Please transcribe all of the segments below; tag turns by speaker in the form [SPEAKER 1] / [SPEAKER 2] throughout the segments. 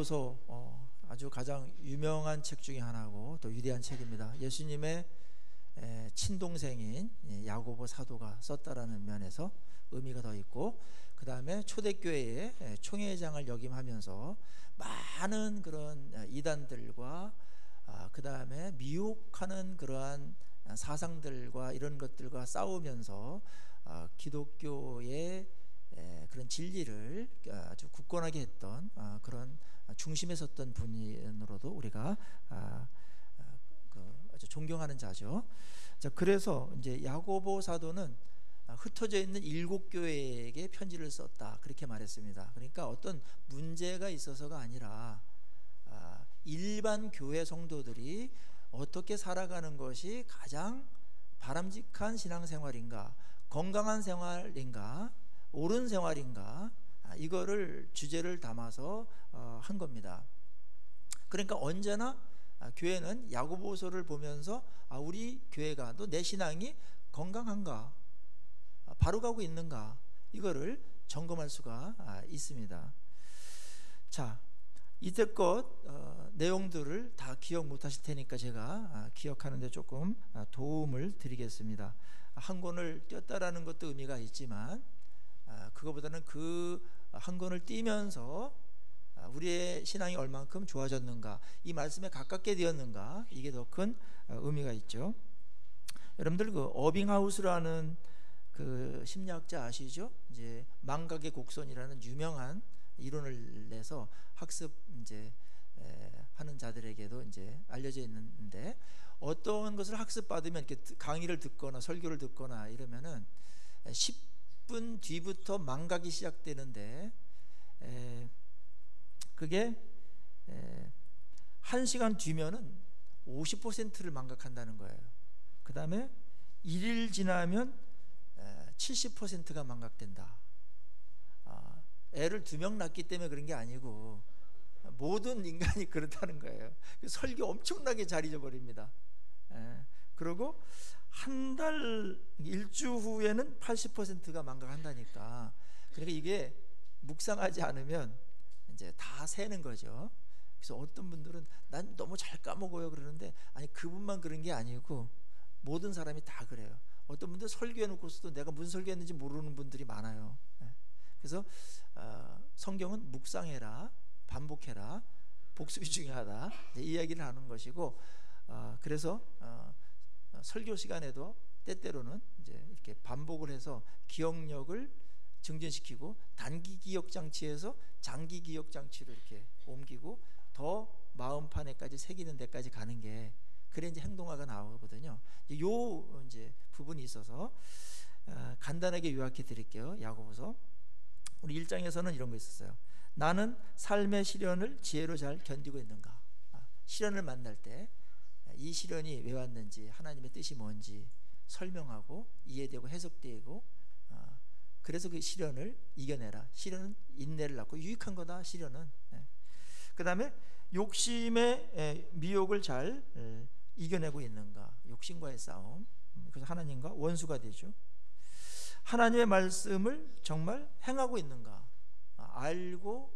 [SPEAKER 1] 야고보서 아주 가장 유명한 책 중에 하나고 또 위대한 책입니다. 예수님의 친동생인 야고보 사도가 썼다라는 면에서 의미가 더 있고, 그 다음에 초대교회의 총회장을 역임하면서 많은 그런 이단들과 그 다음에 미혹하는 그러한 사상들과 이런 것들과 싸우면서 기독교의 그런 진리를 아주 굳건하게 했던 그런 중심에 섰던 분으로도 우리가 아주 존경하는 자죠. 자, 그래서 이제 야고보 사도는 흩어져 있는 7교회에게 편지를 썼다, 그렇게 말했습니다. 그러니까 어떤 문제가 있어서가 아니라 일반 교회 성도들이 어떻게 살아가는 것이 가장 바람직한 신앙생활인가, 건강한 생활인가, 옳은 생활인가, 이거를 주제를 담아서 한 겁니다. 그러니까 언제나 교회는 야고보서를 보면서 우리 교회가 또 내 신앙이 건강한가, 바로 가고 있는가, 이거를 점검할 수가 있습니다. 자, 이때껏 내용들을 다 기억 못하실 테니까 제가 기억하는 데 조금 도움을 드리겠습니다. 한 권을 띄었다라는 것도 의미가 있지만 그거보다는 그 한 권을 띄면서 우리의 신앙이 얼만큼 좋아졌는가, 이 말씀에 가깝게 되었는가, 이게 더 큰 의미가 있죠. 여러분들 그 어빙하우스라는 그 심리학자 아시죠? 이제 망각의 곡선이라는 유명한 이론을 내서 학습 이제 하는 자들에게도 이제 알려져 있는데, 어떤 것을 학습받으면 이렇게 강의를 듣거나 설교를 듣거나 이러면은 10분 뒤부터 망각이 시작되는데, 그게 1시간 뒤면은 50%를 망각한다는 거예요. 그 다음에 1일 지나면 70%가 망각된다. 애를 2명 낳기 때문에 그런 게 아니고 모든 인간이 그렇다는 거예요. 설교 엄청나게 잘 잊어버립니다. 그리고 한 달, 일주 후에는 80%가 망각한다니까. 그러니까 이게 묵상하지 않으면 이제 다 새는 거죠. 그래서 어떤 분들은 난 너무 잘 까먹어요 그러는데, 아니, 그분만 그런 게 아니고 모든 사람이 다 그래요. 어떤 분들 설교해 놓고서도 내가 무슨 설교했는지 모르는 분들이 많아요. 그래서 성경은 묵상해라, 반복해라, 복습이 중요하다, 이 이야기를 하는 것이고, 그래서 설교 시간에도 때때로는 이제 이렇게 반복을 해서 기억력을 증진시키고, 단기 기억 장치에서 장기 기억 장치로 이렇게 옮기고 더 마음판에까지 새기는 데까지 가는 게, 그래 이제 행동화가 나오거든요. 요 이제 부분이 있어서 간단하게 요약해 드릴게요. 야고보서 우리 1장에서는 이런 거 있었어요. 나는 삶의 시련을 지혜로 잘 견디고 있는가. 시련을 만날 때 이 시련이 왜 왔는지, 하나님의 뜻이 뭔지 설명하고 이해되고 해석되고, 그래서 그 시련을 이겨내라. 시련은 인내를 낳고 유익한 거다, 시련은. 그 다음에 욕심의 미혹을 잘 이겨내고 있는가. 욕심과의 싸움. 그래서 하나님과 원수가 되죠. 하나님의 말씀을 정말 행하고 있는가. 알고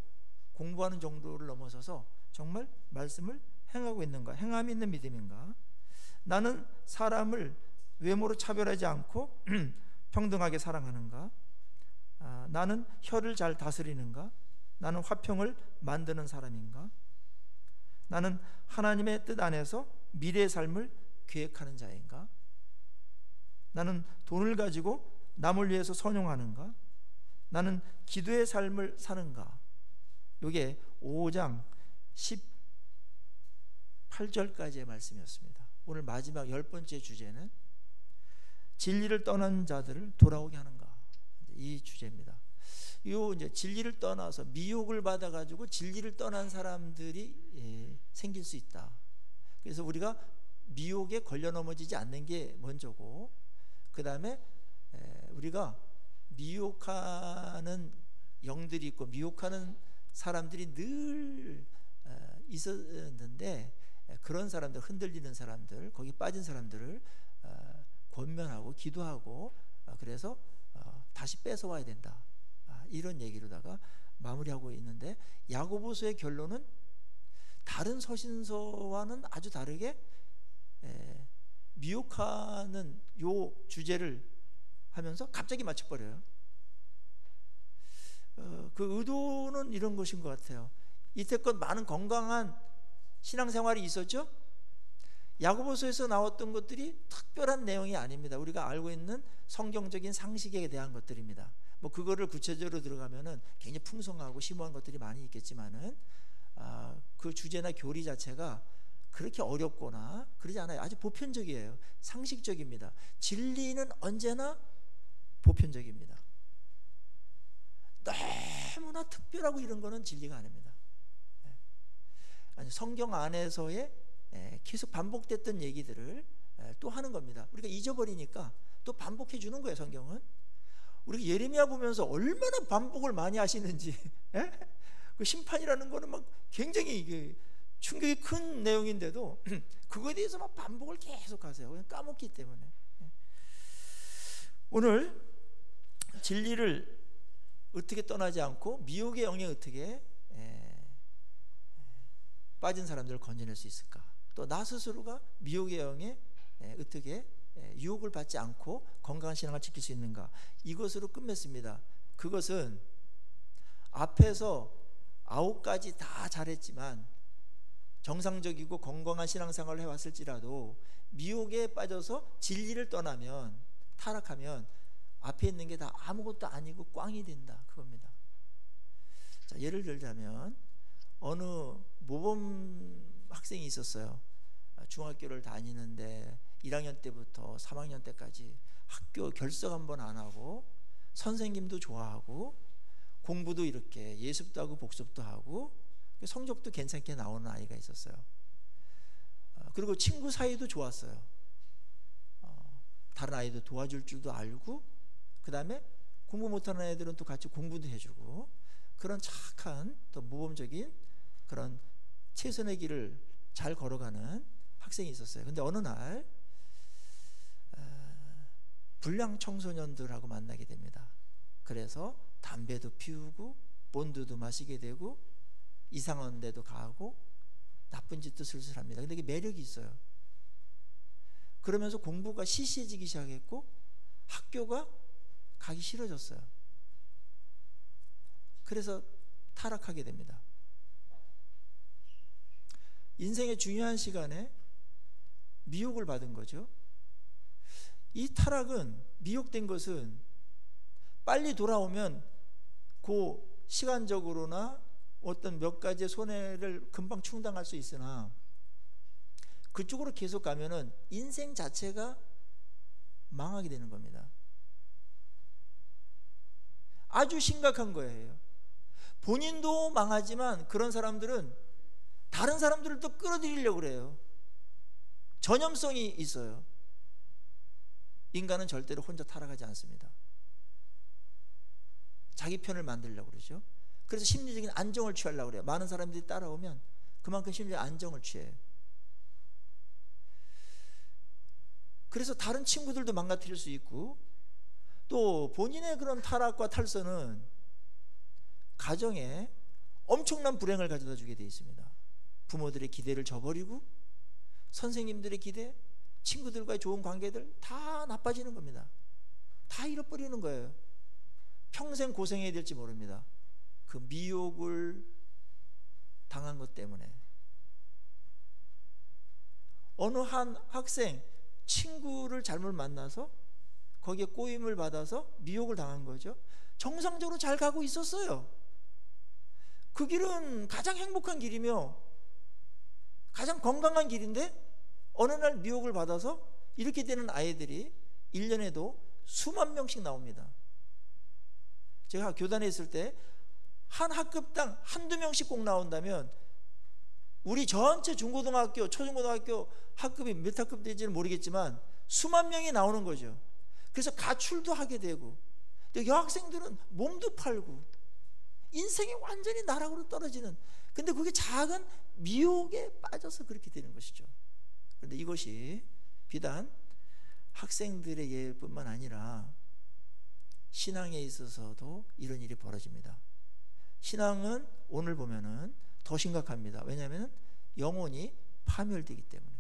[SPEAKER 1] 공부하는 정도를 넘어서서 정말 말씀을 행하고 있는가. 행함이 있는 믿음인가. 나는 사람을 외모로 차별하지 않고 평등하게 사랑하는가. 나는 혀를 잘 다스리는가. 나는 화평을 만드는 사람인가. 나는 하나님의 뜻 안에서 미래의 삶을 계획하는 자인가. 나는 돈을 가지고 남을 위해서 선용하는가. 나는 기도의 삶을 사는가. 이게 5장 18절까지의 말씀이었습니다. 오늘 마지막 10번째 주제는 진리를 떠난 자들을 돌아오게 하는가, 이 주제입니다. 요 이제 진리를 떠나서 미혹을 받아가지고 진리를 떠난 사람들이 생길 수 있다. 그래서 우리가 미혹에 걸려 넘어지지 않는 게 먼저고, 그 다음에 우리가 미혹하는 영들이 있고 미혹하는 사람들이 늘 있었는데, 그런 사람들, 흔들리는 사람들, 거기 빠진 사람들을 권면하고 기도하고, 그래서 다시 뺏어와야 된다, 이런 얘기로다가 마무리하고 있는데, 야고보서의 결론은 다른 서신서와는 아주 다르게 미혹하는 요 주제를 하면서 갑자기 맞춰버려요. 그 의도는 이런 것인 것 같아요. 이때껏 많은 건강한 신앙생활이 있었죠. 야고보서에서 나왔던 것들이 특별한 내용이 아닙니다. 우리가 알고 있는 성경적인 상식에 대한 것들입니다. 뭐 그거를 구체적으로 들어가면은 굉장히 풍성하고 심오한 것들이 많이 있겠지만은 그 주제나 교리 자체가 그렇게 어렵거나 그러지 않아요. 아주 보편적이에요. 상식적입니다. 진리는 언제나 보편적입니다. 너무나 특별하고 이런 거는 진리가 아닙니다. 아니, 성경 안에서의 계속 반복됐던 얘기들을 또 하는 겁니다. 우리가 잊어버리니까 또 반복해 주는 거예요. 성경은 우리가 예레미야 보면서 얼마나 반복을 많이 하시는지 그 심판이라는 거는 막 굉장히 이게 충격이 큰 내용인데도 그거에 대해서 막 반복을 계속 하세요. 그냥 까먹기 때문에. 오늘 진리를 어떻게 떠나지 않고 미혹의 영에 어떻게 빠진 사람들을 건져낼 수 있을까? 또 나 스스로가 미혹의 영에 어떻게 유혹을 받지 않고 건강한 신앙을 지킬 수 있는가? 이것으로 끝맺습니다. 그것은 앞에서 9가지 다 잘했지만 정상적이고 건강한 신앙생활을 해왔을지라도 미혹에 빠져서 진리를 떠나면, 타락하면 앞에 있는 게 다 아무것도 아니고 꽝이 된다, 그겁니다. 자, 예를 들자면 어느 모범 학생이 있었어요. 중학교를 다니는데 1학년 때부터 3학년 때까지 학교 결석 한번 안 하고 선생님도 좋아하고 공부도 이렇게 예습도 하고 복습도 하고 성적도 괜찮게 나오는 아이가 있었어요. 그리고 친구 사이도 좋았어요. 다른 아이도 도와줄 줄도 알고, 그 다음에 공부 못하는 애들은 또 같이 공부도 해주고, 그런 착한 또 모범적인 그런 최선의 길을 잘 걸어가는 학생이 있었어요. 근데 어느 날 불량 청소년들하고 만나게 됩니다. 그래서 담배도 피우고 본드도 마시게 되고 이상한 데도 가고 나쁜 짓도 슬슬 합니다. 근데 이게 매력이 있어요. 그러면서 공부가 시시해지기 시작했고 학교가 가기 싫어졌어요. 그래서 타락하게 됩니다. 인생의 중요한 시간에 미혹을 받은 거죠. 이 타락은, 미혹된 것은 빨리 돌아오면 그 시간적으로나 어떤 몇 가지의 손해를 금방 충당할 수 있으나 그쪽으로 계속 가면은 인생 자체가 망하게 되는 겁니다. 아주 심각한 거예요. 본인도 망하지만 그런 사람들은 다른 사람들을 또 끌어들이려고 그래요. 전염성이 있어요. 인간은 절대로 혼자 타락하지 않습니다. 자기 편을 만들려고 그러죠. 그래서 심리적인 안정을 취하려고 그래요. 많은 사람들이 따라오면 그만큼 심리적 안정을 취해요. 그래서 다른 친구들도 망가뜨릴 수 있고, 또 본인의 그런 타락과 탈선은 가정에 엄청난 불행을 가져다 주게 되어 있습니다. 부모들의 기대를 저버리고 선생님들의 기대, 친구들과의 좋은 관계들 다 나빠지는 겁니다. 다 잃어버리는 거예요. 평생 고생해야 될지 모릅니다. 그 미혹을 당한 것 때문에. 어느 한 학생 친구를 잘못 만나서 거기에 꼬임을 받아서 미혹을 당한 거죠. 정상적으로 잘 가고 있었어요. 그 길은 가장 행복한 길이며 가장 건강한 길인데 어느 날 미혹을 받아서 이렇게 되는 아이들이 1년에도 수만 명씩 나옵니다. 제가 교단에 있을 때 한 학급당 한두 명씩 꼭 나온다면 우리 전체 중고등학교, 초중고등학교 학급이 몇 학급 될지는 모르겠지만 수만 명이 나오는 거죠. 그래서 가출도 하게 되고, 여학생들은 몸도 팔고 인생이 완전히 나락으로 떨어지는, 근데 그게 작은 미혹에 빠져서 그렇게 되는 것이죠. 그런데 이것이 비단 학생들의 예뿐만 아니라 신앙에 있어서도 이런 일이 벌어집니다. 신앙은 오늘 보면은 더 심각합니다. 왜냐하면 영혼이 파멸되기 때문에.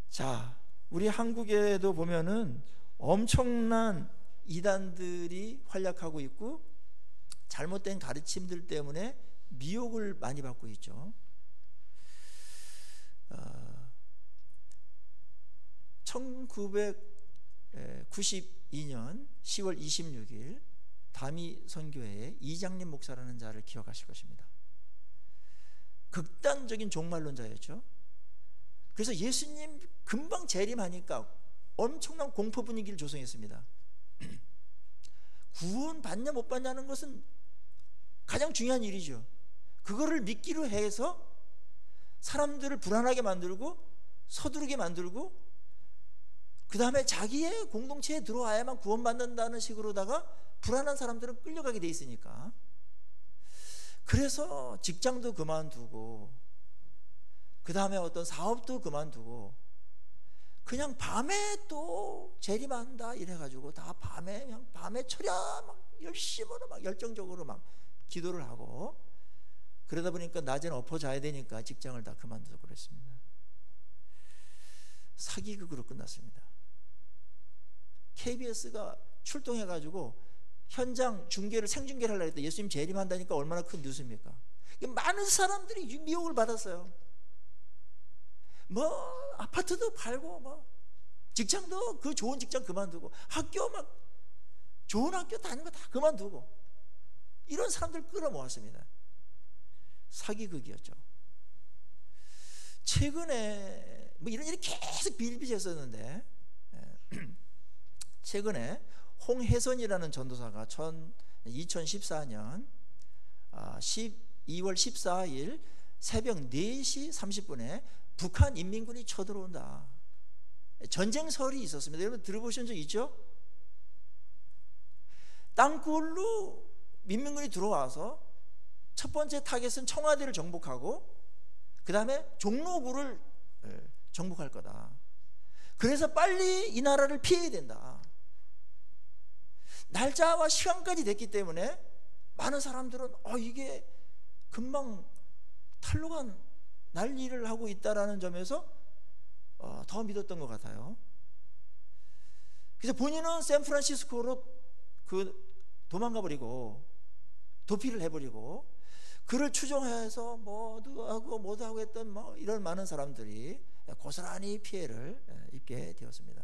[SPEAKER 1] 자, 우리 한국에도 보면은 엄청난 이단들이 활약하고 있고 잘못된 가르침들 때문에 미혹을 많이 받고 있죠. 1992년 10월 26일 다미 선교회의 이장림 목사라는 자를 기억하실 것입니다. 극단적인 종말론자였죠. 그래서 예수님 금방 재림하니까 엄청난 공포 분위기를 조성했습니다. 구원 받냐 못 받냐는 것은 가장 중요한 일이죠. 그거를 믿기로 해서 사람들을 불안하게 만들고 서두르게 만들고 그 다음에 자기의 공동체에 들어와야만 구원받는다는 식으로다가 불안한 사람들은 끌려가게 돼 있으니까, 그래서 직장도 그만두고 그 다음에 어떤 사업도 그만두고 그냥 밤에 또 재림한다 이래가지고 다 밤에 그냥 밤에 철야 막 열심으로 막 열정적으로 막 기도를 하고, 그러다 보니까 낮에는 엎어 자야 되니까 직장을 다 그만두고 그랬습니다. 사기극으로 끝났습니다. KBS가 출동해가지고 현장 중계를 생중계를 하려고 했더니 예수님 재림한다니까 얼마나 큰 뉴스입니까? 많은 사람들이 미혹을 받았어요. 뭐 아파트도 팔고 뭐 직장도 그 좋은 직장 그만두고 학교 막 좋은 학교 다니는 거 다 그만두고 이런 사람들 끌어모았습니다. 사기극이었죠. 최근에 뭐 이런 일이 계속 비일비재했었는데 최근에 홍혜선이라는 전도사가 2014년 12월 14일 새벽 4시 30분에 북한 인민군이 쳐들어온다, 전쟁설이 있었습니다. 여러분 들어보신 적 있죠? 땅굴로 민민군이 들어와서 첫 번째 타겟은 청와대를 정복하고 그 다음에 종로구를 정복할 거다. 그래서 빨리 이 나라를 피해야 된다. 날짜와 시간까지 됐기 때문에 많은 사람들은 이게 금방 탈로간 난리를 하고 있다라는 점에서 더 믿었던 것 같아요. 그래서 본인은 샌프란시스코로 도망가 버리고 도피를 해버리고 그를 추종해서 모두 하고 했던 이런 많은 사람들이 고스란히 피해를 입게 되었습니다.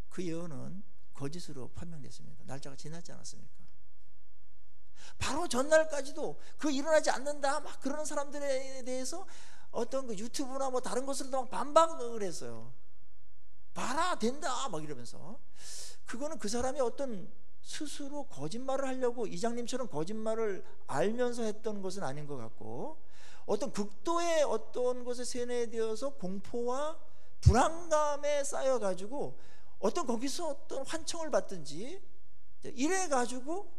[SPEAKER 1] 그 예언은 거짓으로 판명됐습니다. 날짜가 지났지 않았습니까? 바로 전날까지도 그 일어나지 않는다 막 그러는 사람들에 대해서 어떤 그 유튜브나 뭐 다른 것으로도 막 반박을 했어요. 봐라 된다 막 이러면서. 그거는 그 사람이 어떤 스스로 거짓말을 하려고 이장님처럼 거짓말을 알면서 했던 것은 아닌 것 같고, 어떤 극도의 어떤 것에 세뇌되어서 공포와 불안감에 쌓여가지고 어떤 거기서 어떤 환청을 받든지 이래가지고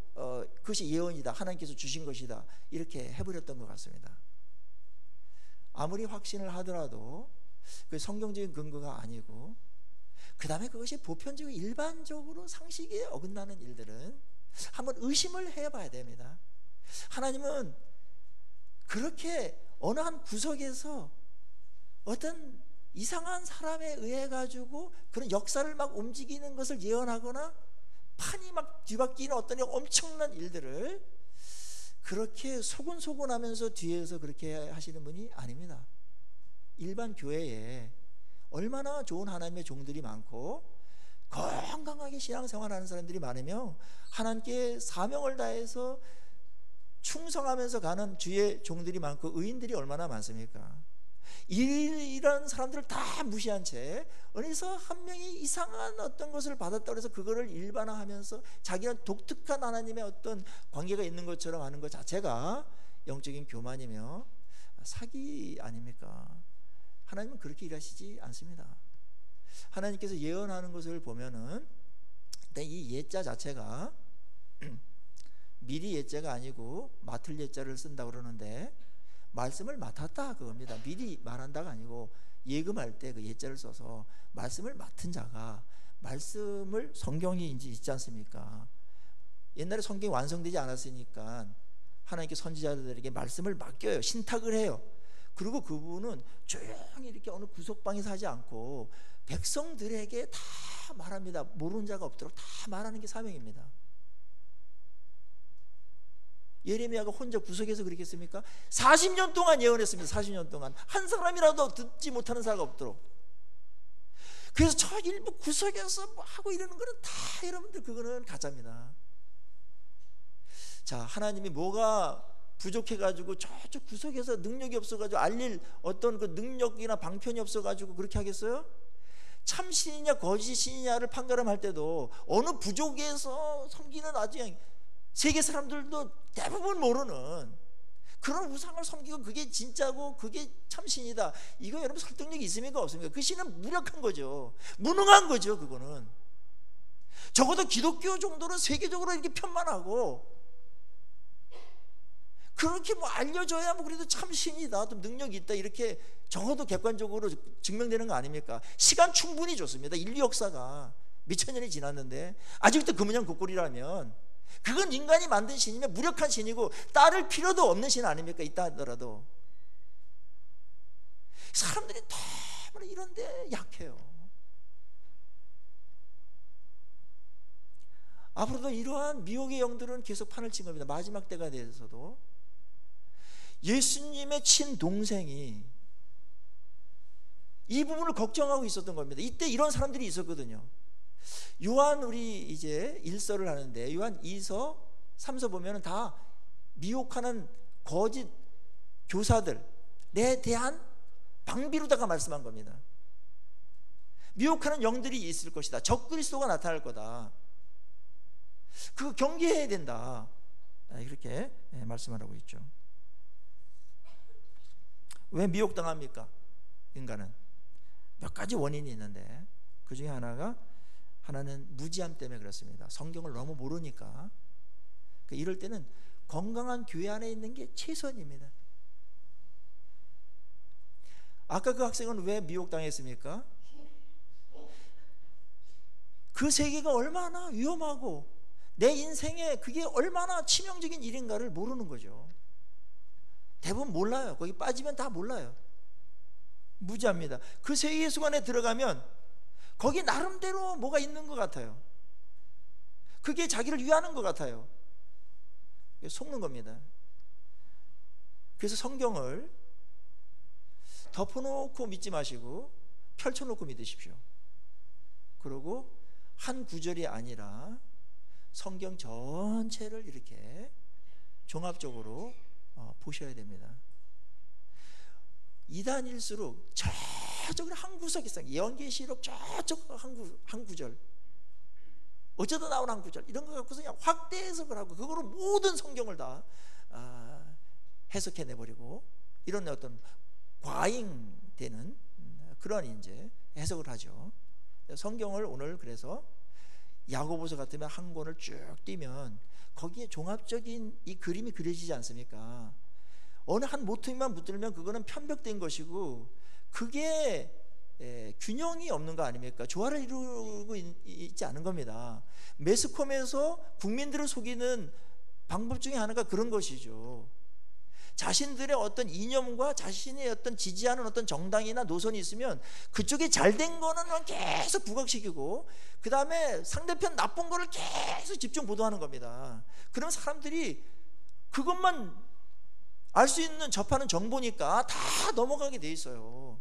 [SPEAKER 1] 그것이 예언이다, 하나님께서 주신 것이다 이렇게 해버렸던 것 같습니다. 아무리 확신을 하더라도 그 성경적인 근거가 아니고, 그 다음에 그것이 보편적으로 일반적으로 상식에 어긋나는 일들은 한번 의심을 해봐야 됩니다. 하나님은 그렇게 어느 한 구석에서 어떤 이상한 사람에 의해 가지고 그런 역사를 막 움직이는 것을 예언하거나 판이 막 뒤바뀌는 어떤 엄청난 일들을 그렇게 소곤소곤하면서 뒤에서 그렇게 하시는 분이 아닙니다. 일반 교회에 얼마나 좋은 하나님의 종들이 많고 건강하게 신앙생활하는 사람들이 많으며 하나님께 사명을 다해서 충성하면서 가는 주의 종들이 많고 의인들이 얼마나 많습니까? 이런 사람들을 다 무시한 채 어디서 한 명이 이상한 어떤 것을 받았다고 해서 그거를 일반화하면서 자기는 독특한 하나님의 어떤 관계가 있는 것처럼 하는 것 자체가 영적인 교만이며 사기 아닙니까? 하나님은 그렇게 일하시지 않습니다. 하나님께서 예언하는 것을 보면은 이 예자 자체가 미리 예자가 아니고 맡을 예자를 쓴다고 그러는데, 말씀을 맡았다 그겁니다. 미리 말한다가 아니고 예금할 때 그 예자를 써서 말씀을 맡은 자가 말씀을, 성경이 이제 있지 않습니까? 옛날에 성경이 완성되지 않았으니까 하나님께 선지자들에게 말씀을 맡겨요. 신탁을 해요. 그리고 그분은 조용히 이렇게 어느 구석방에서 하지 않고 백성들에게 다 말합니다. 모르는 자가 없도록 다 말하는 게 사명입니다. 예레미야가 혼자 구석에서 그랬겠습니까? 40년 동안 예언했습니다. 40년 동안 한 사람이라도 듣지 못하는 사람이 없도록. 그래서 저 일부 구석에서 뭐 하고 이러는 거는 다 여러분들 그거는 가짜입니다. 자, 하나님이 뭐가 부족해가지고 저쪽 구석에서 능력이 없어가지고 알릴 어떤 그 능력이나 방편이 없어가지고 그렇게 하겠어요? 참 신이냐 거짓 신이냐를 판가름할 때도 어느 부족에서 섬기는 아주 세계 사람들도 대부분 모르는 그런 우상을 섬기고 그게 진짜고 그게 참 신이다, 이거 여러분 설득력이 있습니까 없습니까? 그 신은 무력한 거죠. 무능한 거죠. 그거는 적어도 기독교 정도는 세계적으로 이렇게 편만하고 그렇게 뭐 알려줘야 뭐 그래도 참 신이다, 좀 능력이 있다, 이렇게 적어도 객관적으로 증명되는 거 아닙니까? 시간 충분히 줬습니다. 인류 역사가 몇천 년이 지났는데 아직도 그 모양 그 꼴이라면 그건 인간이 만든 신이면 무력한 신이고 따를 필요도 없는 신 아닙니까? 있다 하더라도. 사람들이 너무나 이런데 약해요. 앞으로도 이러한 미혹의 영들은 계속 판을 친 겁니다. 마지막 때가 돼서도 예수님의 친동생이 이 부분을 걱정하고 있었던 겁니다. 이때 이런 사람들이 있었거든요. 요한, 우리 이제 1서를 하는데 요한 2서 3서 보면은 다 미혹하는 거짓 교사들에 대한 방비로다가 말씀한 겁니다. 미혹하는 영들이 있을 것이다, 적그리스도가 나타날 거다, 그거 경계해야 된다, 이렇게 말씀하고 있죠. 왜 미혹당합니까? 인간은 몇 가지 원인이 있는데 그 중에 하나는 무지함 때문에 그렇습니다. 성경을 너무 모르니까. 이럴 때는 건강한 교회 안에 있는 게 최선입니다. 아까 그 학생은 왜 미혹당했습니까? 그 세계가 얼마나 위험하고 내 인생에 그게 얼마나 치명적인 일인가를 모르는 거죠. 대부분 몰라요. 거기 빠지면 다 몰라요. 무지합니다. 그 세계 속안에 들어가면 거기 나름대로 뭐가 있는 것 같아요. 그게 자기를 위하는 것 같아요. 속는 겁니다. 그래서 성경을 덮어놓고 믿지 마시고 펼쳐놓고 믿으십시오. 그리고 한 구절이 아니라 성경 전체를 이렇게 종합적으로 보셔야 됩니다. 이단일수록 저쪽으로 한 구석 있어요. 예언계시록 저쪽 한 구절, 어쩌다 나온 한 구절, 이런 거 갖고서 그냥 확대 해석을 하고 그거로 모든 성경을 다 해석해내버리고 이런 어떤 과잉되는 그런 이제 해석을 하죠. 성경을 오늘 그래서 야고보서 같으면 한 권을 쭉 띄면 거기에 종합적인 이 그림이 그려지지 않습니까? 어느 한 모퉁이만 붙들면 그거는 편벽된 것이고 그게 균형이 없는 거 아닙니까? 조화를 이루고 있지 않은 겁니다. 매스컴에서 국민들을 속이는 방법 중에 하나가 그런 것이죠. 자신들의 어떤 이념과 자신의 어떤 지지하는 어떤 정당이나 노선이 있으면 그쪽이 잘된 거는 계속 부각시키고 그 다음에 상대편 나쁜 거를 계속 집중 보도하는 겁니다. 그럼 사람들이 그것만 알 수 있는 접하는 정보니까 다 넘어가게 돼 있어요.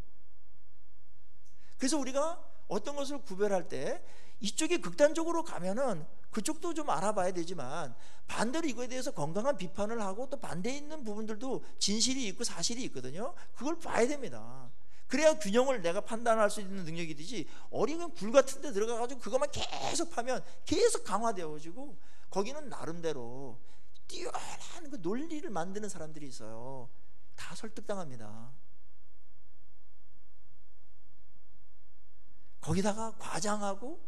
[SPEAKER 1] 그래서 우리가 어떤 것을 구별할 때 이쪽이 극단적으로 가면은 그쪽도 좀 알아봐야 되지만 반대로 이거에 대해서 건강한 비판을 하고 또 반대에 있는 부분들도 진실이 있고 사실이 있거든요. 그걸 봐야 됩니다. 그래야 균형을 내가 판단할 수 있는 능력이 되지, 어린 굴 같은 데 들어가가지고 그것만 계속 파면 계속 강화되어지고 거기는 나름대로 뛰어난 그 논리를 만드는 사람들이 있어요. 다 설득당합니다. 거기다가 과장하고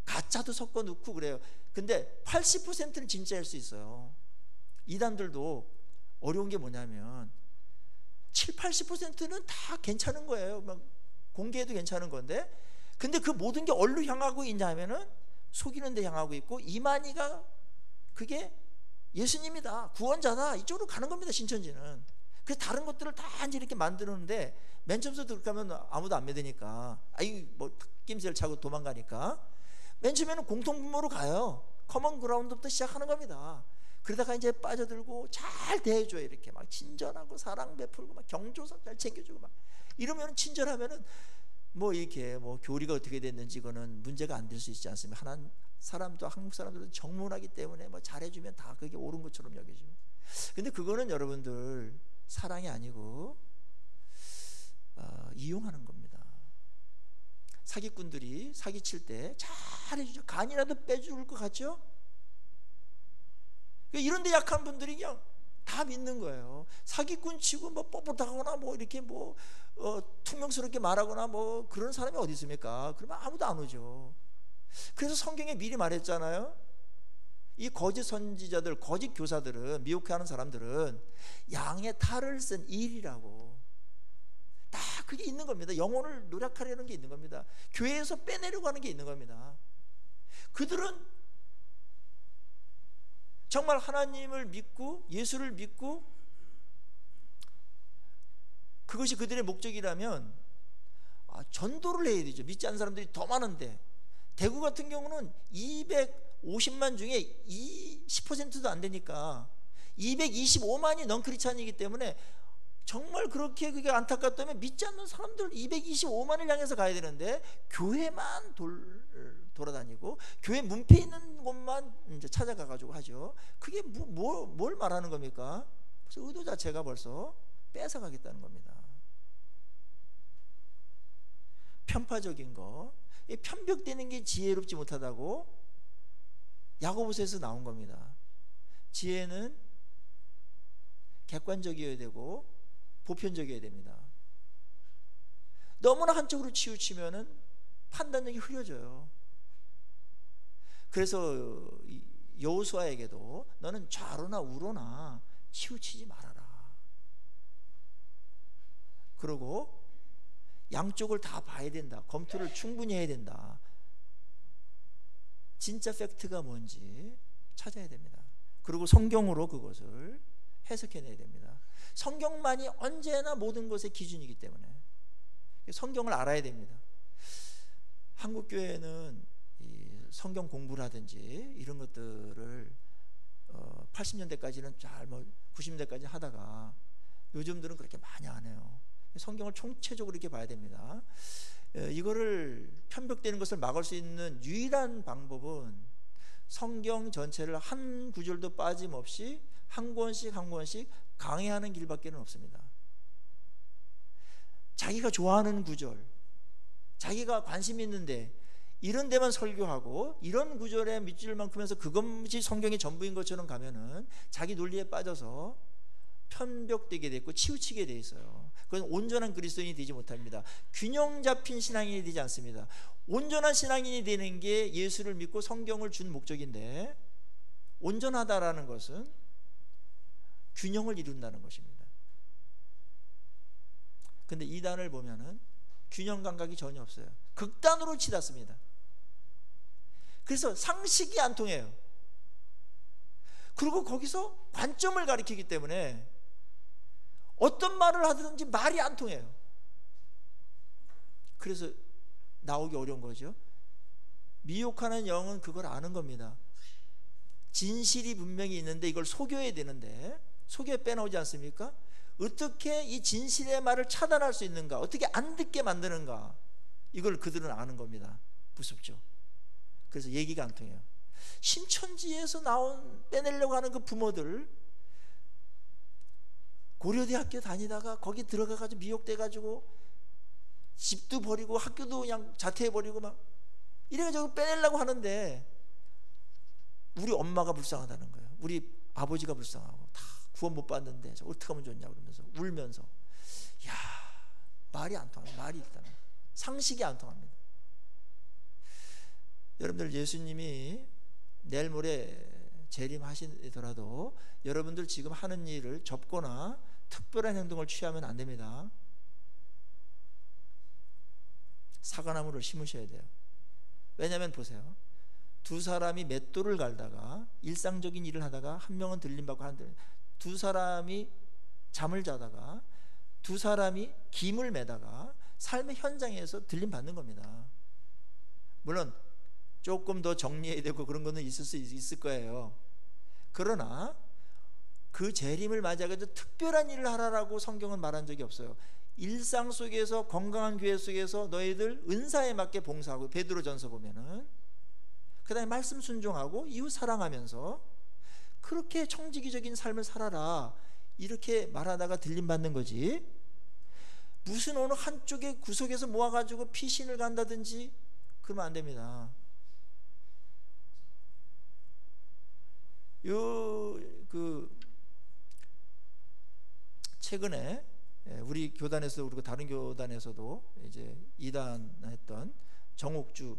[SPEAKER 1] 가짜도 섞어 넣고 그래요. 근데 80%는 진짜일 수 있어요. 이단들도 어려운 게 뭐냐면 7, 80%는 다 괜찮은 거예요. 막 공개해도 괜찮은 건데 근데 그 모든 게 어디로 향하고 있냐 하면은 속이는 데 향하고 있고, 이만희가 그게 예수님이다, 구원자다, 이쪽으로 가는 겁니다, 신천지는. 그래서 다른 것들을 다 이제 이렇게 만드는데, 맨 처음부터 그렇게 하면 아무도 안 믿으니까, 아이 뭐 낌새를 차고 도망가니까, 맨 처음에는 공통분모로 가요. 커먼 그라운드부터 시작하는 겁니다. 그러다가 이제 빠져들고 잘 대해줘요. 이렇게 막 친절하고 사랑 베풀고 막 경조사 잘 챙겨주고 막 이러면, 친절하면은 뭐 이렇게 뭐 교리가 어떻게 됐는지 이거는 문제가 안 될 수 있지 않습니까? 하나 사람도, 한국 사람들도 정문하기 때문에 뭐 잘해주면 다 그게 옳은 것처럼 여겨지고. 근데 그거는 여러분들 사랑이 아니고 이용하는 겁니다. 사기꾼들이 사기칠 때 잘해주죠. 간이라도 빼줄 것 같죠? 이런데 약한 분들이 그냥 다 믿는 거예요. 사기꾼 치고 뭐 뻣뻣하거나 뭐 이렇게 뭐 퉁명스럽게 말하거나 뭐 그런 사람이 어디 있습니까? 그러면 아무도 안 오죠. 그래서 성경에 미리 말했잖아요. 이 거짓 선지자들, 거짓 교사들은, 미혹하는 사람들은 양의 탈을 쓴 일이라고, 다 그게 있는 겁니다. 영혼을 노력하려는 게 있는 겁니다. 교회에서 빼내려고 하는 게 있는 겁니다. 그들은 정말 하나님을 믿고 예수를 믿고 그것이 그들의 목적이라면 전도를 해야 되죠. 믿지 않는 사람들이 더 많은데, 대구 같은 경우는 250만 중에 10%도 안 되니까 225만이 넌크리스찬이기 때문에 정말 그렇게 그게 안타깝다면 믿지 않는 사람들 225만을 향해서 가야 되는데, 교회만 돌아다니고 교회 문패 있는 곳만 이제 찾아가 가지고 하죠. 그게 뭘 말하는 겁니까? 그래서 의도 자체가 벌써 뺏어가겠다는 겁니다. 편파적인 거, 편벽되는 게 지혜롭지 못하다고 야고보서에서 나온 겁니다. 지혜는 객관적이어야 되고 보편적이어야 됩니다. 너무나 한쪽으로 치우치면은 판단력이 흐려져요. 그래서 여호수아에게도 너는 좌로나 우로나 치우치지 말아라. 그리고 양쪽을 다 봐야 된다. 검토를 충분히 해야 된다. 진짜 팩트가 뭔지 찾아야 됩니다. 그리고 성경으로 그것을 해석해내야 됩니다. 성경만이 언제나 모든 것의 기준이기 때문에 성경을 알아야 됩니다. 한국 교회는 성경 공부를 하든지 이런 것들을 80년대까지는 잘 90년대까지 하다가 요즘들은 그렇게 많이 안 해요. 성경을 총체적으로 이렇게 봐야 됩니다. 이거를 편벽되는 것을 막을 수 있는 유일한 방법은 성경 전체를 한 구절도 빠짐없이 한 권씩 한 권씩 강해하는 길밖에는 없습니다. 자기가 좋아하는 구절, 자기가 관심 있는데 이런 데만 설교하고 이런 구절에 밑줄만 크면서 그것이 성경의 전부인 것처럼 가면은 자기 논리에 빠져서 편벽되게 됐고 치우치게 돼 있어요. 그건 온전한 그리스도인이 되지 못합니다. 균형 잡힌 신앙인이 되지 않습니다. 온전한 신앙인이 되는 게 예수를 믿고 성경을 준 목적인데, 온전하다라는 것은 균형을 이룬다는 것입니다. 근데 이단을 보면은 균형 감각이 전혀 없어요. 극단으로 치닫습니다. 그래서 상식이 안 통해요. 그리고 거기서 관점을 가리키기 때문에 어떤 말을 하든지 말이 안 통해요. 그래서 나오기 어려운 거죠. 미혹하는 영은 그걸 아는 겁니다. 진실이 분명히 있는데 이걸 속여야 되는데 속여 빼나오지 않습니까? 어떻게 이 진실의 말을 차단할 수 있는가, 어떻게 안 듣게 만드는가, 이걸 그들은 아는 겁니다. 무섭죠. 그래서 얘기가 안 통해요. 신천지에서 빼내려고 하는 그 부모들, 고려대학교 다니다가 거기 들어가가지고 미혹돼가지고 집도 버리고 학교도 그냥 자퇴해버리고 막 이래가지고 빼내려고 하는데 우리 엄마가 불쌍하다는 거예요. 우리 아버지가 불쌍하고 다 구원 못 받는데 저 어떻게 하면 좋냐 그러면서 울면서, 야, 말이 안 통합니다. 말이 일단은 상식이 안 통합니다. 여러분들, 예수님이 내일 모레 재림하시더라도 여러분들 지금 하는 일을 접거나 특별한 행동을 취하면 안 됩니다. 사과나무를 심으셔야 돼요. 왜냐하면 보세요. 두 사람이 맷돌을 갈다가 일상적인 일을 하다가 한 명은 들림받고 하는데, 두 사람이 잠을 자다가 두 사람이 김을 매다가 삶의 현장에서 들림받는 겁니다. 물론 조금 더 정리해야 되고 그런 거는 있을 수 있을 거예요. 그러나 그 재림을 맞이하고 특별한 일을 하라라고 성경은 말한 적이 없어요. 일상 속에서, 건강한 교회 속에서 너희들 은사에 맞게 봉사하고, 베드로전서 보면은, 그 다음에 말씀 순종하고 이웃 사랑하면서 그렇게 청지기적인 삶을 살아라, 이렇게 말하다가 들림받는 거지, 무슨 어느 한쪽의 구석에서 모아가지고 피신을 간다든지 그러면 안 됩니다. 최근에 우리 교단에서, 그리고 다른 교단에서도 이제 이단했던 정옥주죠,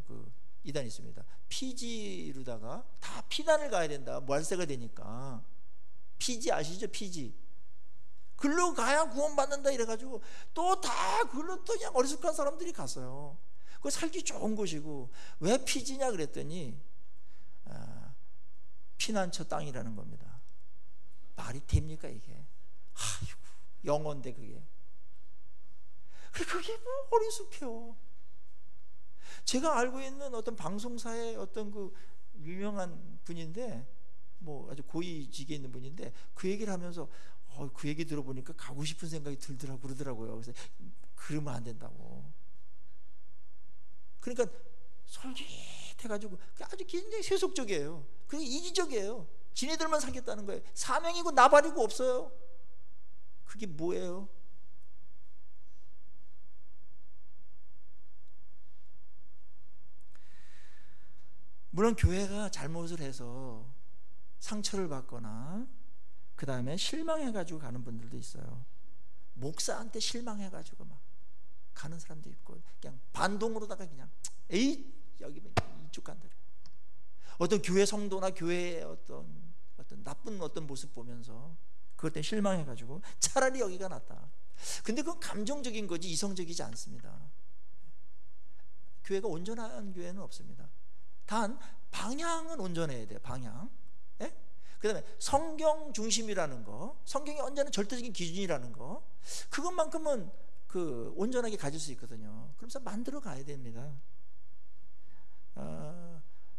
[SPEAKER 1] 그 이단이 있습니다. 피지로다가 다 피난을 가야 된다, 월세가 되니까. 피지 아시죠? 피지. 글로 가야 구원받는다 이래가지고 또 다 글로 또 그냥 어리숙한 사람들이 갔어요. 그거 살기 좋은 곳이고. 왜 피지냐 그랬더니 피난처 땅이라는 겁니다. 말이 됩니까 이게? 아이고, 영어인데 그게 뭐 어리숙해요. 제가 알고 있는 어떤 방송사의 어떤 그 유명한 분인데, 뭐 아주 고위직에 있는 분인데, 그 얘기를 하면서 그 얘기 들어보니까 가고 싶은 생각이 들더라고 그러더라고요. 그래서 그러면 안 된다고. 그러니까 솔깃해가지고 아주 굉장히 세속적이에요. 그게 이기적이에요. 지네들만 살겠다는 거예요. 사명이고 나발이고 없어요. 그게 뭐예요? 물론 교회가 잘못을 해서 상처를 받거나 그 다음에 실망해가지고 가는 분들도 있어요. 목사한테 실망해가지고 막 가는 사람도 있고, 그냥 반동으로다가 그냥 에이 여기 이쪽 간다. 어떤 교회 성도나 교회의 어떤 나쁜 어떤 모습 보면서 그것 때문에 실망해가지고 차라리 여기가 낫다. 근데 그건 감정적인 거지 이성적이지 않습니다. 교회가 온전한 교회는 없습니다. 단 방향은 온전해야 돼요. 방향. 예? 그 다음에 성경 중심이라는 거, 성경이 언제나 절대적인 기준이라는 거, 그것만큼은 그 온전하게 가질 수 있거든요. 그러면서 만들어 가야 됩니다.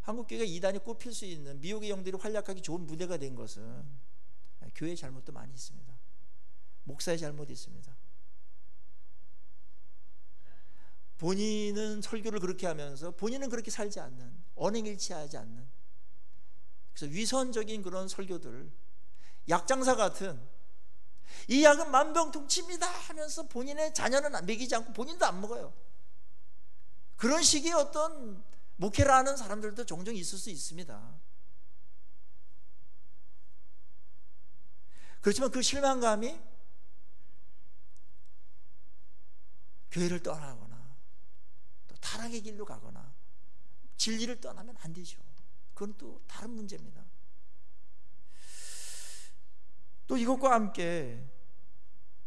[SPEAKER 1] 한국교회가 이단이 꼽힐 수 있는, 미혹의 영들이 활약하기 좋은 무대가 된 것은 교회의 잘못도 많이 있습니다. 목사의 잘못이 있습니다. 본인은 설교를 그렇게 하면서 본인은 그렇게 살지 않는, 언행일치하지 않는, 그래서 위선적인 그런 설교들, 약장사 같은, 이 약은 만병통치입니다 하면서 본인의 자녀는 먹이지 않고 본인도 안 먹어요. 그런 식의 어떤 목회를 하는 사람들도 종종 있을 수 있습니다. 그렇지만 그 실망감이 교회를 떠나거나 또 타락의 길로 가거나 진리를 떠나면 안 되죠. 그건 또 다른 문제입니다. 또 이것과 함께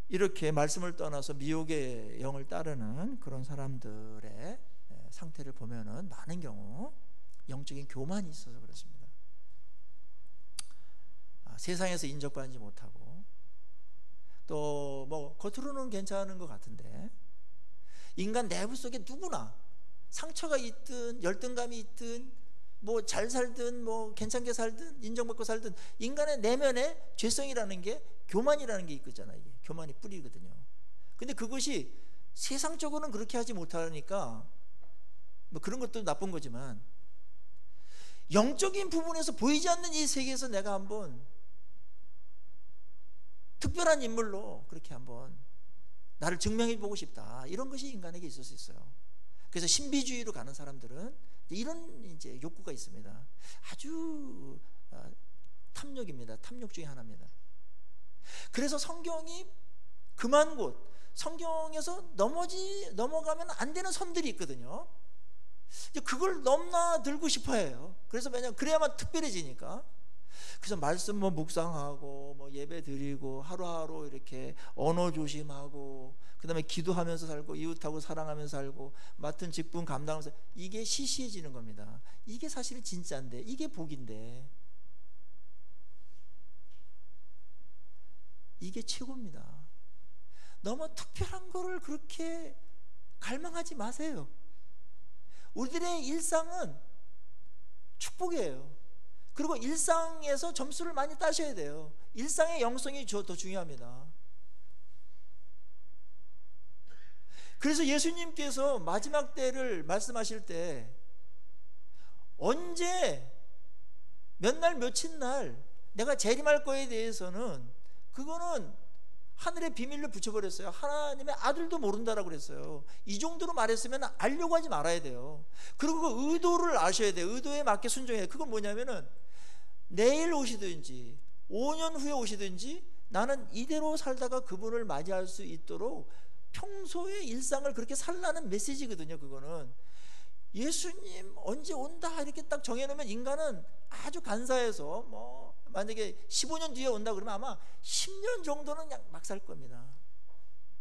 [SPEAKER 1] 이렇게 말씀을 떠나서 미혹의 영을 따르는 그런 사람들의 상태를 보면은 많은 경우 영적인 교만이 있어서 그렇습니다. 세상에서 인정받지 못하고, 또 뭐 겉으로는 괜찮은 것 같은데 인간 내부 속에 누구나 상처가 있든 열등감이 있든 뭐 잘 살든 뭐 괜찮게 살든 인정받고 살든 인간의 내면에 죄성이라는 게, 교만이라는 게 있거든요. 이게 교만이 뿌리거든요. 근데 그것이 세상적으로는 그렇게 하지 못하니까 뭐 그런 것도 나쁜 거지만, 영적인 부분에서 보이지 않는 이 세계에서 내가 한번 특별한 인물로 그렇게 한번 나를 증명해 보고 싶다, 이런 것이 인간에게 있을 수 있어요. 그래서 신비주의로 가는 사람들은 이런 이제 욕구가 있습니다. 아주 탐욕입니다. 탐욕 중에 하나입니다. 그래서 성경이 금한 곳, 성경에서 넘어가면 안 되는 선들이 있거든요. 그걸 넘나들고 싶어 해요. 그래서 왜냐면 그래야만 특별해지니까. 그래서 말씀 뭐 묵상하고 뭐 예배 드리고 하루하루 이렇게 언어 조심하고 그다음에 기도하면서 살고 이웃하고 사랑하면서 살고 맡은 직분 감당하면서 이게 시시해지는 겁니다. 이게 사실 진짜인데 이게 복인데 이게 최고입니다. 너무 특별한 거를 그렇게 갈망하지 마세요. 우리들의 일상은 축복이에요. 그리고 일상에서 점수를 많이 따셔야 돼요. 일상의 영성이 더 중요합니다. 그래서 예수님께서 마지막 때를 말씀하실 때 언제 몇 날 며칠 날 내가 재림할 거에 대해서는 그거는 하늘의 비밀로 붙여버렸어요. 하나님의 아들도 모른다라고 그랬어요. 이 정도로 말했으면 알려고 하지 말아야 돼요. 그리고 그 의도를 아셔야 돼요. 의도에 맞게 순종해야 돼요. 그건 뭐냐면은 내일 오시든지 5년 후에 오시든지 나는 이대로 살다가 그분을 맞이할 수 있도록 평소의 일상을 그렇게 살라는 메시지거든요. 그거는 예수님 언제 온다 이렇게 딱 정해놓으면 인간은 아주 간사해서 뭐 만약에 15년 뒤에 온다 그러면 아마 10년 정도는 그냥 막 살 겁니다.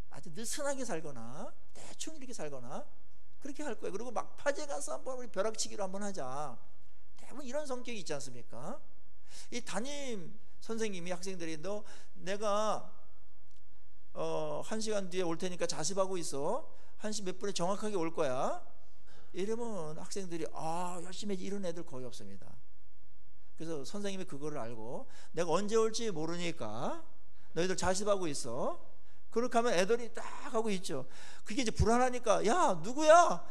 [SPEAKER 1] 아주 느슨하게 살거나 대충 이렇게 살거나 그렇게 할 거예요. 그리고 막파제 가서 한번 우리 벼락치기로 한번 하자. 대부분 이런 성격이 있지 않습니까? 이 담임 선생님이 학생들이 너 내가 1시간 뒤에 올 테니까 자습하고 있어. 1시 몇 분에 정확하게 올 거야. 이러면 학생들이 열심히 해야지 이런 애들 거의 없습니다. 그래서 선생님이 그거를 알고 내가 언제 올지 모르니까 너희들 자습하고 있어. 그렇게 하면 애들이 딱 하고 있죠. 그게 이제 불안하니까 야 누구야?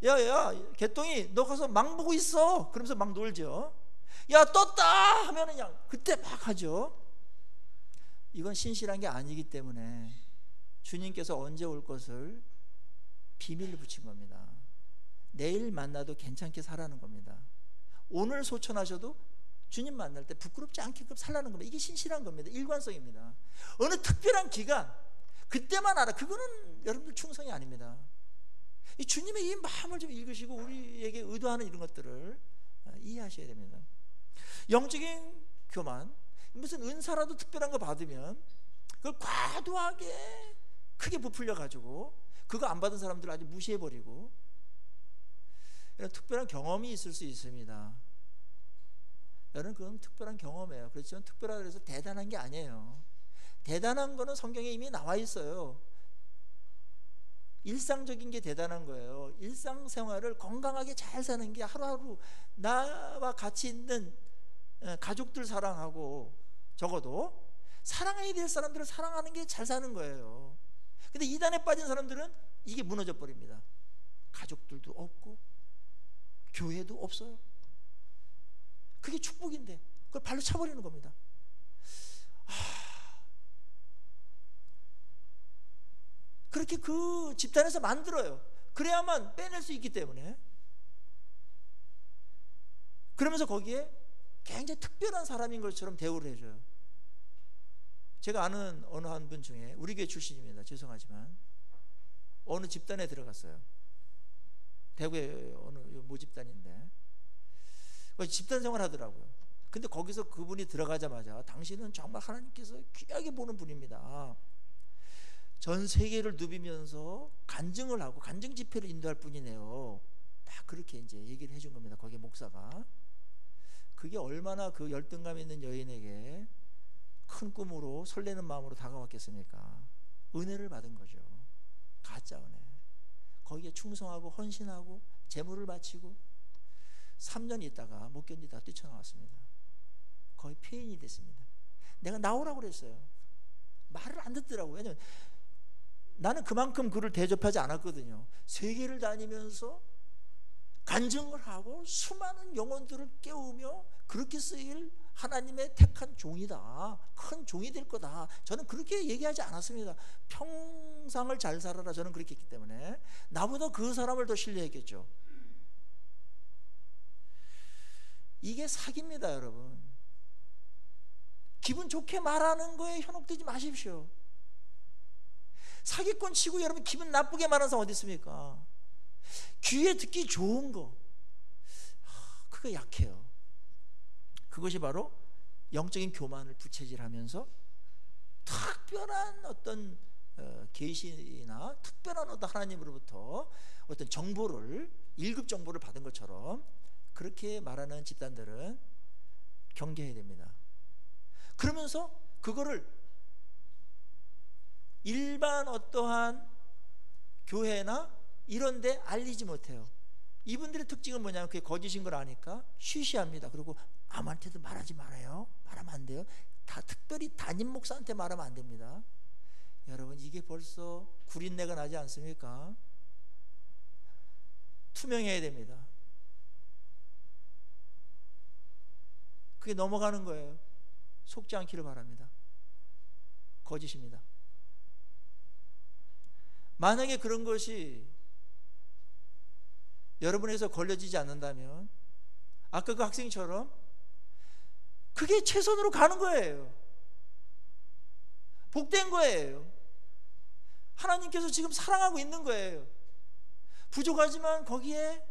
[SPEAKER 1] 야 개똥이 너 가서 망 보고 있어. 그러면서 막 놀죠. 야 떴다 하면은 그냥 그때 막 하죠. 이건 신실한 게 아니기 때문에 주님께서 언제 올 것을 비밀로 붙인 겁니다. 내일 만나도 괜찮게 살라는 겁니다. 오늘 소천하셔도 주님 만날 때 부끄럽지 않게끔 살라는 겁니다. 이게 신실한 겁니다. 일관성입니다. 어느 특별한 기간 그때만 알아. 그거는 여러분들 충성이 아닙니다. 이 주님의 이 마음을 좀 읽으시고 우리에게 의도하는 이런 것들을 이해하셔야 됩니다. 영적인 교만, 무슨 은사라도 특별한 거 받으면 그걸 과도하게 크게 부풀려 가지고 그거 안 받은 사람들을 아주 무시해버리고 이런 특별한 경험이 있을 수 있습니다. 여러분 그건 특별한 경험이에요. 그렇지만 특별하다고 해서 대단한 게 아니에요. 대단한 거는 성경에 이미 나와 있어요. 일상적인 게 대단한 거예요. 일상생활을 건강하게 잘 사는 게 하루하루 나와 같이 있는 가족들 사랑하고 적어도 사랑해야 될 사람들을 사랑하는 게 잘 사는 거예요. 근데 이단에 빠진 사람들은 이게 무너져 버립니다. 가족들도 없고 교회도 없어요. 그게 축복인데 그걸 발로 차버리는 겁니다. 그렇게 그 집단에서 만들어요. 그래야만 빼낼 수 있기 때문에. 그러면서 거기에 굉장히 특별한 사람인 것처럼 대우를 해줘요. 제가 아는 어느 한 분 중에 우리 교회 출신입니다. 죄송하지만 어느 집단에 들어갔어요. 대구의 어느 모 집단인데 집단 생활 하더라고요. 근데 거기서 그분이 들어가자마자 당신은 정말 하나님께서 귀하게 보는 분입니다. 전 세계를 누비면서 간증을 하고 간증 집회를 인도할 분이네요. 딱 그렇게 이제 얘기를 해준 겁니다. 거기 목사가. 그게 얼마나 그 열등감 있는 여인에게 큰 꿈으로 설레는 마음으로 다가왔겠습니까? 은혜를 받은 거죠. 가짜 은혜. 거기에 충성하고 헌신하고 재물을 바치고 3년 있다가 못 견디다가 뛰쳐나왔습니다. 거의 폐인이 됐습니다. 내가 나오라고 그랬어요. 말을 안 듣더라고요. 왜냐면 나는 그만큼 그를 대접하지 않았거든요. 세계를 다니면서 간증을 하고 수많은 영혼들을 깨우며 그렇게 쓰일 하나님의 택한 종이다. 큰 종이 될 거다. 저는 그렇게 얘기하지 않았습니다. 평상을 잘 살아라. 저는 그렇게 했기 때문에 나보다 그 사람을 더 신뢰했겠죠. 이게 사기입니다, 여러분. 기분 좋게 말하는 거에 현혹되지 마십시오. 사기꾼 치고 여러분 기분 나쁘게 말하는 사람 어디 있습니까? 귀에 듣기 좋은 거 그거 약해요. 그것이 바로 영적인 교만을 부채질하면서 특별한 어떤 계시나 특별한 어떤 하나님으로부터 어떤 정보를 1급 정보를 받은 것처럼 그렇게 말하는 집단들은 경계해야 됩니다. 그러면서 그거를 일반 어떠한 교회나 이런 데 알리지 못해요. 이분들의 특징은 뭐냐면 그게 거짓인 걸 아니까 쉬쉬합니다. 그리고 아무한테도 말하지 말아요. 말하면 안 돼요. 다 특별히 담임 목사한테 말하면 안 됩니다. 여러분, 이게 벌써 구린내가 나지 않습니까? 투명해야 됩니다. 그게 넘어가는 거예요. 속지 않기를 바랍니다. 거짓입니다. 만약에 그런 것이 여러분에게서 걸려지지 않는다면 아까 그 학생처럼 그게 최선으로 가는 거예요. 복된 거예요. 하나님께서 지금 사랑하고 있는 거예요. 부족하지만 거기에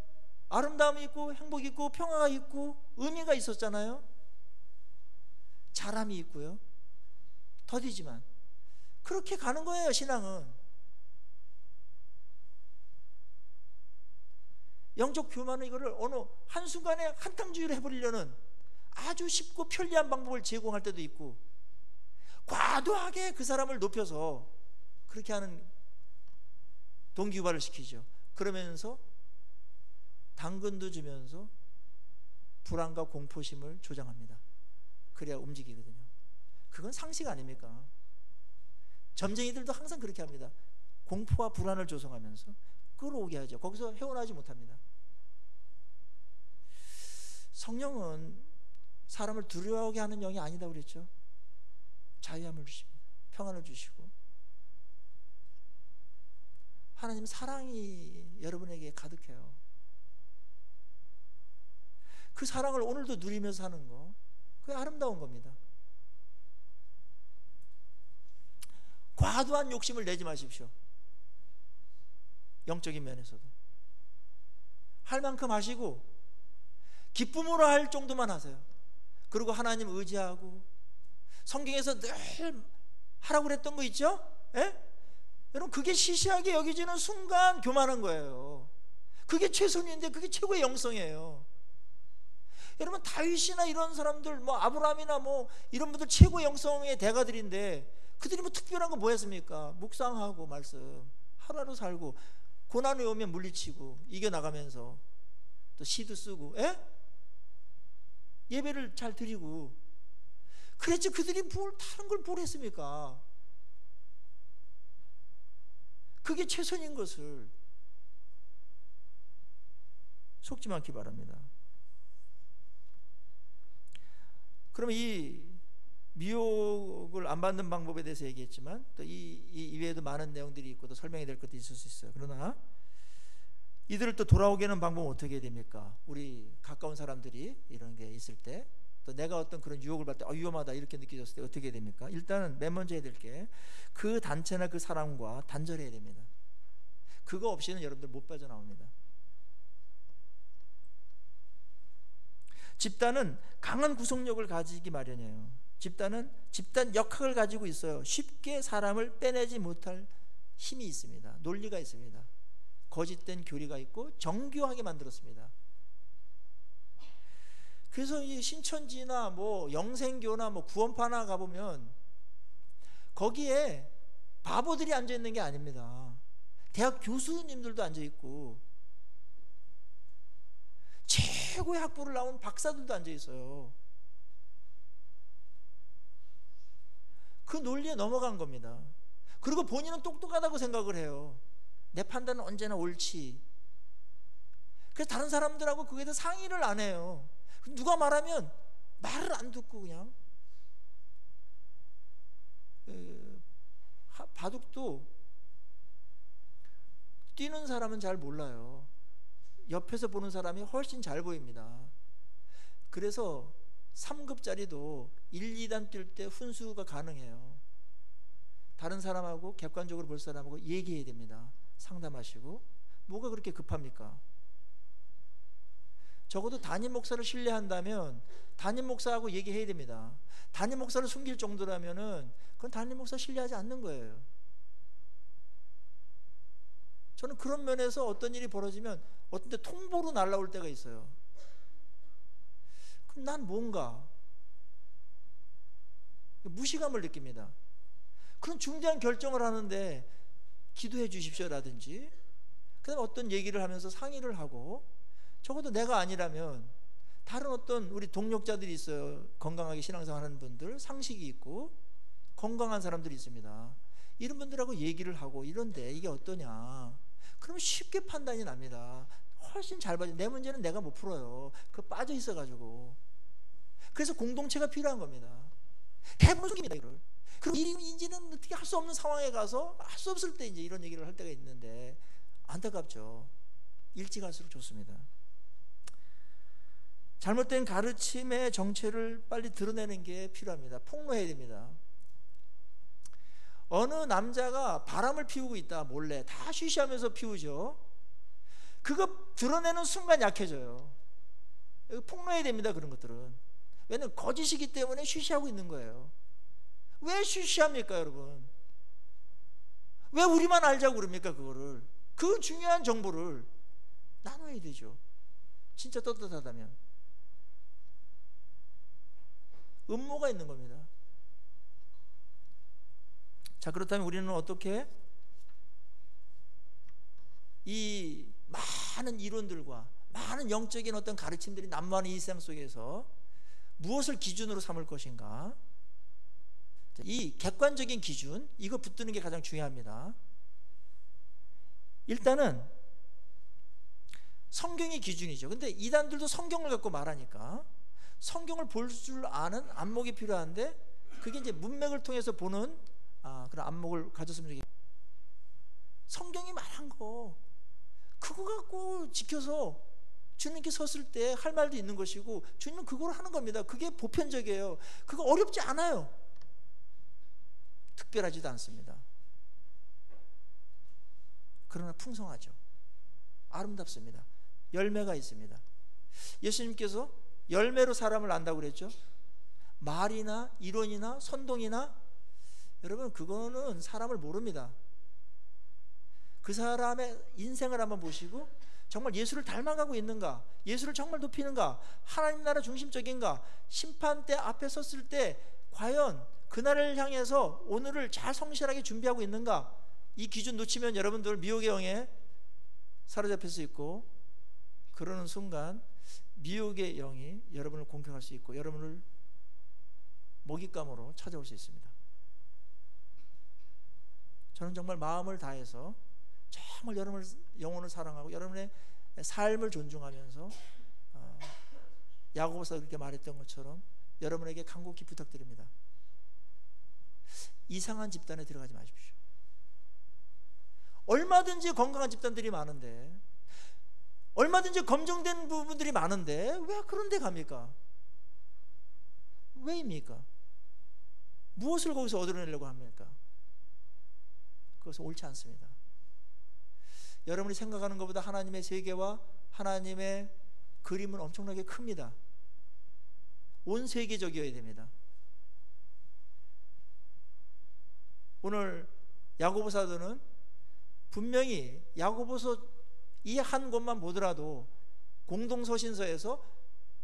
[SPEAKER 1] 아름다움이 있고 행복이 있고 평화가 있고 의미가 있었잖아요. 자람이 있고요. 더디지만 그렇게 가는 거예요. 신앙은 영적 교만은 이거를 어느 한순간에 한탕주의를 해버리려는 아주 쉽고 편리한 방법을 제공할 때도 있고, 과도하게 그 사람을 높여서 그렇게 하는 동기유발을 시키죠. 그러면서 당근도 주면서 불안과 공포심을 조장합니다. 그래야 움직이거든요. 그건 상식 아닙니까? 점쟁이들도 항상 그렇게 합니다. 공포와 불안을 조성하면서 끌어오게 하죠. 거기서 헤어나지 못합니다. 성령은 사람을 두려워하게 하는 영이 아니다고 그랬죠. 자유함을 주십니다. 평안을 주시고 하나님 사랑이 여러분에게 가득해요. 그 사랑을 오늘도 누리면서 사는 거, 그게 아름다운 겁니다. 과도한 욕심을 내지 마십시오. 영적인 면에서도 할 만큼 하시고 기쁨으로 할 정도만 하세요. 그리고 하나님 의지하고 성경에서 늘 하라고 그랬던 거 있죠? 예? 여러분, 그게 시시하게 여겨지는 순간 교만한 거예요. 그게 최선인데 그게 최고의 영성이에요. 여러분, 다윗이나 이런 사람들, 뭐 아브라함이나 뭐 이런 분들 최고의 영성의 대가들인데 그들이 뭐 특별한 거 뭐였습니까? 묵상하고 말씀 하루하루 살고 고난이 오면 물리치고 이겨나가면서 또 시도 쓰고, 예배를 잘 드리고 그랬지. 그들이 뭘 다른 걸 뭘 했습니까? 그게 최선인 것을 속지 않기 바랍니다. 그러면 이 미혹을 안 받는 방법에 대해서 얘기했지만 또 이 이외에도 많은 내용들이 있고 또 설명이 될 것도 있을 수 있어요. 그러나 이들을 또 돌아오게 하는 방법은 어떻게 해야 됩니까? 우리 가까운 사람들이 이런 게 있을 때, 또 내가 어떤 그런 유혹을 받을 때 위험하다 이렇게 느껴졌을 때 어떻게 해야 됩니까? 일단은 맨 먼저 해야 될 게 그 단체나 그 사람과 단절해야 됩니다. 그거 없이는 여러분들 못 빠져나옵니다. 집단은 강한 구속력을 가지기 마련이에요. 집단은 집단 역학을 가지고 있어요. 쉽게 사람을 빼내지 못할 힘이 있습니다. 논리가 있습니다. 거짓된 교리가 있고 정교하게 만들었습니다. 그래서 이 신천지나 뭐 영생교나 뭐 구원파나 가보면 거기에 바보들이 앉아 있는 게 아닙니다. 대학 교수님들도 앉아 있고 최고의 학부를 나온 박사들도 앉아 있어요. 그 논리에 넘어간 겁니다. 그리고 본인은 똑똑하다고 생각을 해요. 내 판단은 언제나 옳지. 그래서 다른 사람들하고 그거에 대해서 상의를 안 해요. 누가 말하면 말을 안 듣고 그냥 바둑도 뛰는 사람은 잘 몰라요. 옆에서 보는 사람이 훨씬 잘 보입니다. 그래서 3급짜리도 1, 2단 뛸 때 훈수가 가능해요. 다른 사람하고 객관적으로 볼 사람하고 얘기해야 됩니다. 상담하시고. 뭐가 그렇게 급합니까? 적어도 담임 목사를 신뢰한다면 담임 목사하고 얘기해야 됩니다. 담임 목사를 숨길 정도라면은 그건 담임 목사 신뢰하지 않는 거예요. 저는 그런 면에서 어떤 일이 벌어지면 어떤 때 통보로 날라올 때가 있어요. 그럼 난 뭔가 무시감을 느낍니다. 그런 중대한 결정을 하는데 기도해 주십시오라든지, 그 다음에 어떤 얘기를 하면서 상의를 하고, 적어도 내가 아니라면 다른 어떤 우리 동력자들이 있어요. 건강하게 신앙생활하는 분들, 상식이 있고 건강한 사람들이 있습니다. 이런 분들하고 얘기를 하고 이런데 이게 어떠냐, 그러면 쉽게 판단이 납니다. 훨씬 잘 봐요. 내 문제는 내가 못 풀어요. 그 빠져 있어가지고. 그래서 공동체가 필요한 겁니다. 대부분 숨깁니다, 이걸. 그리고 이제는 어떻게 할 수 없는 상황에 가서 할 수 없을 때 이제 이런 얘기를 할 때가 있는데, 안타깝죠. 일찍 할수록 좋습니다. 잘못된 가르침의 정체를 빨리 드러내는 게 필요합니다. 폭로해야 됩니다. 어느 남자가 바람을 피우고 있다, 몰래 다 쉬쉬하면서 피우죠. 그거 드러내는 순간 약해져요. 폭로해야 됩니다. 그런 것들은. 왜냐하면 거짓이기 때문에 쉬쉬하고 있는 거예요. 왜 쉬쉬합니까, 여러분? 왜 우리만 알자고 그럽니까? 그거를, 그 중요한 정보를 나눠야 되죠. 진짜 떳떳하다면. 음모가 있는 겁니다. 자, 그렇다면 우리는 어떻게 이 많은 이론들과 많은 영적인 어떤 가르침들이 난무하는 이 세상 속에서 무엇을 기준으로 삼을 것인가? 이 객관적인 기준, 이거 붙드는 게 가장 중요합니다. 일단은 성경이 기준이죠. 근데 이단들도 성경을 갖고 말하니까 성경을 볼 줄 아는 안목이 필요한데, 그게 이제 문맥을 통해서 보는 그런 안목을 가졌으면 좋겠어요. 성경이 말한 거 그거 갖고 지켜서 주님께 섰을 때 할 말도 있는 것이고, 주님은 그걸 하는 겁니다. 그게 보편적이에요. 그거 어렵지 않아요. 특별하지도 않습니다. 그러나 풍성하죠. 아름답습니다. 열매가 있습니다. 예수님께서 열매로 사람을 안다고 그랬죠. 말이나 이론이나 선동이나, 여러분 그거는 사람을 모릅니다. 그 사람의 인생을 한번 보시고 정말 예수를 닮아가고 있는가, 예수를 정말 높이는가, 하나님 나라 중심적인가, 심판대 앞에 섰을 때 과연 그날을 향해서 오늘을 잘 성실하게 준비하고 있는가, 이 기준 놓치면 여러분들 미혹의 영에 사로잡힐 수 있고, 그러는 순간 미혹의 영이 여러분을 공격할 수 있고 여러분을 먹잇감으로 찾아올 수 있습니다. 저는 정말 마음을 다해서 정말 여러분을, 영혼을 사랑하고 여러분의 삶을 존중하면서 야고보서가 그렇게 말했던 것처럼 여러분에게 간곡히 부탁드립니다. 이상한 집단에 들어가지 마십시오. 얼마든지 건강한 집단들이 많은데, 얼마든지 검증된 부분들이 많은데 왜 그런 데 갑니까? 왜입니까? 무엇을 거기서 얻어내려고 합니까? 그것은 옳지 않습니다. 여러분이 생각하는 것보다 하나님의 세계와 하나님의 그림은 엄청나게 큽니다. 온 세계적이어야 됩니다. 오늘 야고보 사도는 분명히 야고보서 이 한 곳만 보더라도 공동서신서에서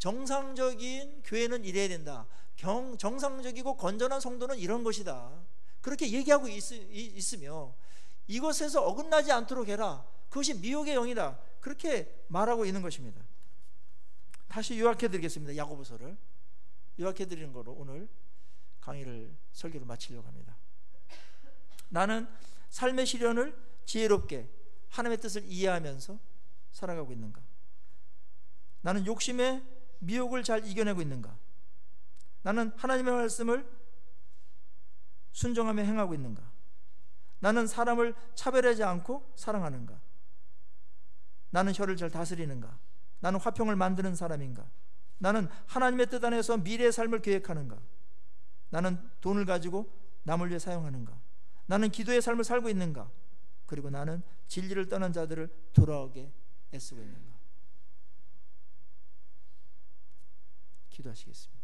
[SPEAKER 1] 정상적인 교회는 이래야 된다, 정상적이고 건전한 성도는 이런 것이다, 그렇게 얘기하고 있으며 이것에서 어긋나지 않도록 해라, 그것이 미혹의 영이다, 그렇게 말하고 있는 것입니다. 다시 요약해 드리겠습니다. 야고보서를 요약해 드리는 거로 오늘 강의를, 설교를 마치려고 합니다. 나는 삶의 시련을 지혜롭게 하나님의 뜻을 이해하면서 살아가고 있는가? 나는 욕심의 미혹을 잘 이겨내고 있는가? 나는 하나님의 말씀을 순종하며 행하고 있는가? 나는 사람을 차별하지 않고 사랑하는가? 나는 혀를 잘 다스리는가? 나는 화평을 만드는 사람인가? 나는 하나님의 뜻 안에서 미래의 삶을 계획하는가? 나는 돈을 가지고 남을 위해 사용하는가? 나는 기도의 삶을 살고 있는가? 그리고 나는 진리를 떠난 자들을 돌아오게 애쓰고 있는가? 기도하시겠습니다.